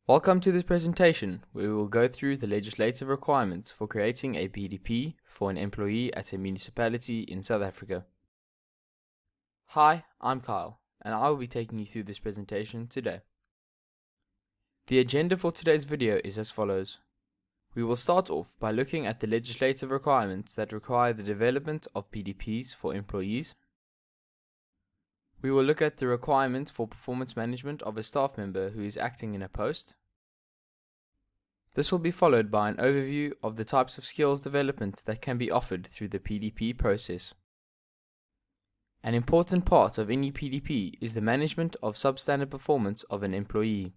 Welcome to this presentation where we will go through the legislative requirements for creating a PDP for an employee at a municipality in South Africa. Hi, I'm Kyle, and I will be taking you through this presentation today. The agenda for today's video is as follows. We will start off by looking at the legislative requirements that require the development of PDPs for employees. We will look at the requirement for performance management of a staff member who is acting in a post. This will be followed by an overview of the types of skills development that can be offered through the PDP process. An important part of any PDP is the management of substandard performance of an employee.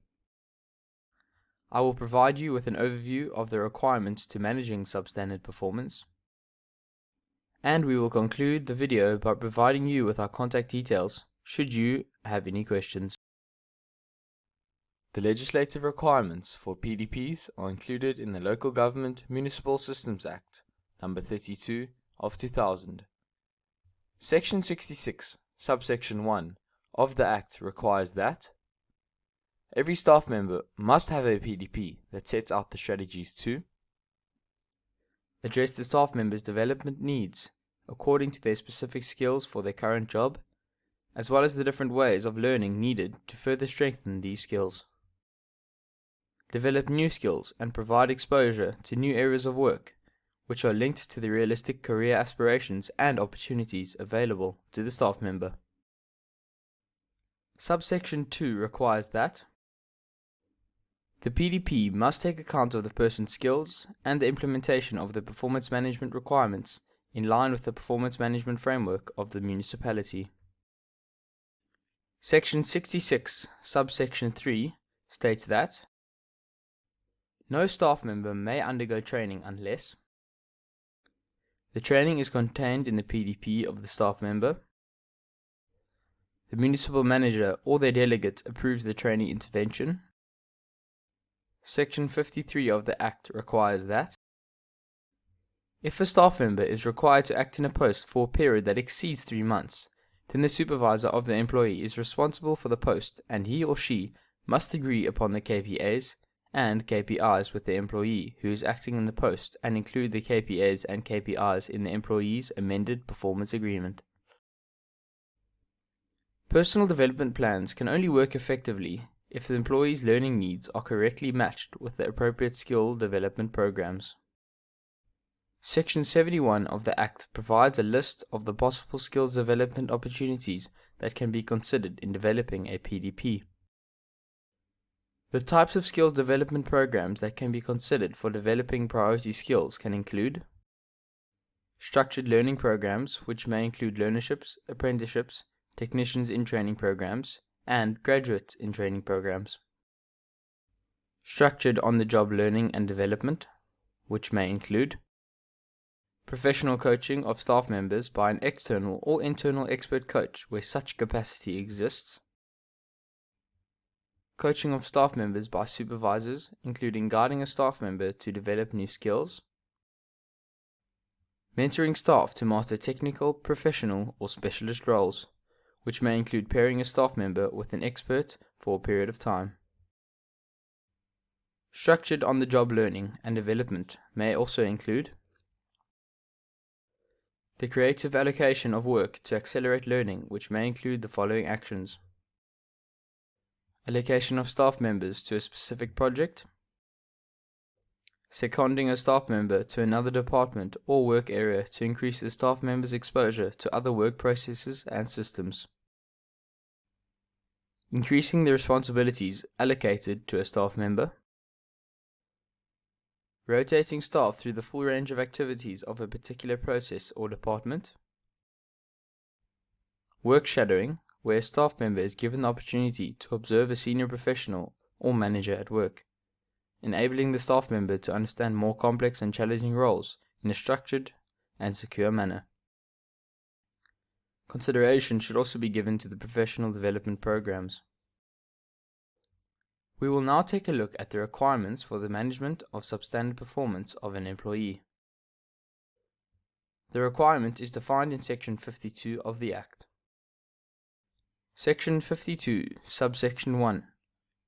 I will provide you with an overview of the requirements to managing substandard performance. And we will conclude the video by providing you with our contact details should you have any questions. The legislative requirements for PDPs are included in the Local Government Municipal Systems Act, No. 32 of 2000. Section 66, subsection 1 of the Act requires that every staff member must have a PDP that sets out the strategies to address the staff members' development needs according to their specific skills for their current job, as well as the different ways of learning needed to further strengthen these skills. Develop new skills and provide exposure to new areas of work, which are linked to the realistic career aspirations and opportunities available to the staff member. Subsection 2 requires that the PDP must take account of the person's skills and the implementation of the performance management requirements in line with the performance management framework of the municipality. Section 66, subsection 3 states that no staff member may undergo training unless the training is contained in the PDP of the staff member, the municipal manager or their delegate approves the training intervention. Section 53 of the Act requires that if a staff member is required to act in a post for a period that exceeds 3 months, then the supervisor of the employee is responsible for the post and he or she must agree upon the KPAs and KPIs with the employee who is acting in the post and include the KPAs and KPIs in the employee's amended performance agreement. Personal development plans can only work effectively if the employee's learning needs are correctly matched with the appropriate skill development programs. Section 71 of the Act provides a list of the possible skills development opportunities that can be considered in developing a PDP. The types of skills development programs that can be considered for developing priority skills can include structured learning programs, which may include learnerships, apprenticeships, technicians in training programs, and graduates in training programs. Structured on-the-job learning and development, which may include professional coaching of staff members by an external or internal expert coach where such capacity exists. Coaching of staff members by supervisors, including guiding a staff member to develop new skills. Mentoring staff to master technical, professional, or specialist roles, which may include pairing a staff member with an expert for a period of time. Structured on-the-job learning and development may also include the creative allocation of work to accelerate learning, which may include the following actions. Allocation of staff members to a specific project, seconding a staff member to another department or work area to increase the staff member's exposure to other work processes and systems, increasing the responsibilities allocated to a staff member, rotating staff through the full range of activities of a particular process or department, work shadowing, where a staff member is given the opportunity to observe a senior professional or manager at work, enabling the staff member to understand more complex and challenging roles in a structured and secure manner. Consideration should also be given to the professional development programs. We will now take a look at the requirements for the management of substandard performance of an employee. The requirement is defined in Section 52 of the Act. Section 52, subsection 1,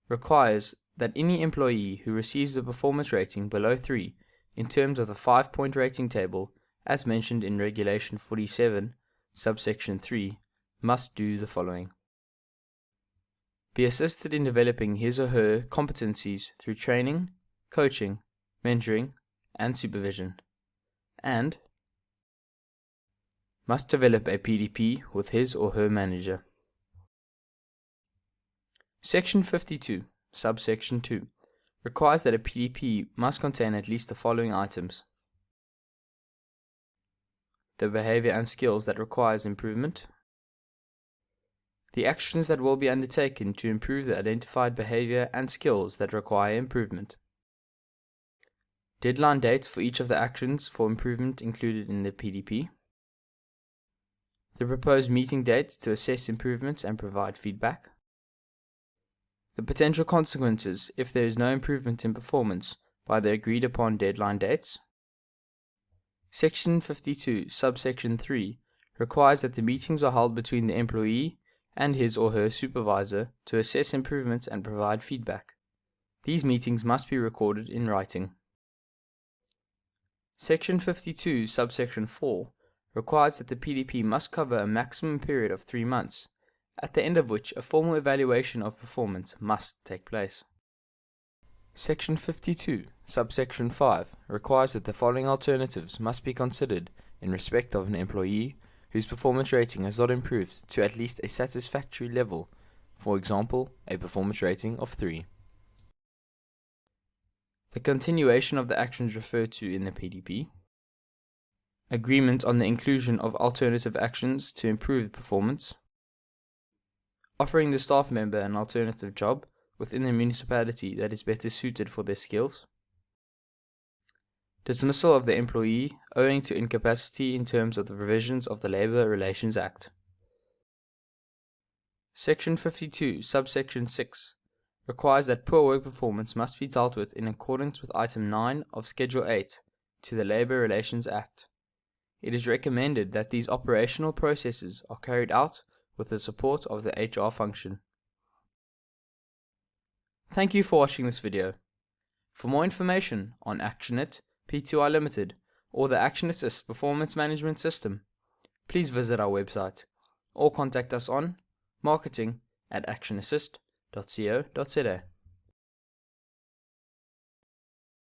requires that any employee who receives a performance rating below 3 in terms of the 5-point rating table as mentioned in Regulation 47, subsection 3, must do the following: be assisted in developing his or her competencies through training, coaching, mentoring, and supervision, and must develop a PDP with his or her manager. Section 52, subsection 2, requires that a PDP must contain at least the following items: the behavior and skills that requires improvement, the actions that will be undertaken to improve the identified behavior and skills that require improvement, deadline dates for each of the actions for improvement included in the PDP, the proposed meeting dates to assess improvements and provide feedback, the potential consequences if there is no improvement in performance by the agreed upon deadline dates. Section 52, subsection 3, requires that the meetings are held between the employee and his or her supervisor to assess improvements and provide feedback. These meetings must be recorded in writing. Section 52, subsection 4, requires that the PDP must cover a maximum period of 3 months, at the end of which a formal evaluation of performance must take place. Section 52, subsection 5, requires that the following alternatives must be considered in respect of an employee whose performance rating has not improved to at least a satisfactory level, for example, a performance rating of 3. The continuation of the actions referred to in the PDP, agreement on the inclusion of alternative actions to improve performance, offering the staff member an alternative job within the municipality that is better suited for their skills, dismissal of the employee owing to incapacity in terms of the provisions of the Labour Relations Act. Section 52, subsection 6, requires that poor work performance must be dealt with in accordance with Item 9 of Schedule 8 to the Labour Relations Act. It is recommended that these operational processes are carried out with the support of the HR function. Thank you for watching this video. For more information on ActionIT Pty Limited or the Action Assist Performance Management System, please visit our website or contact us on marketing@actionassist.co.za.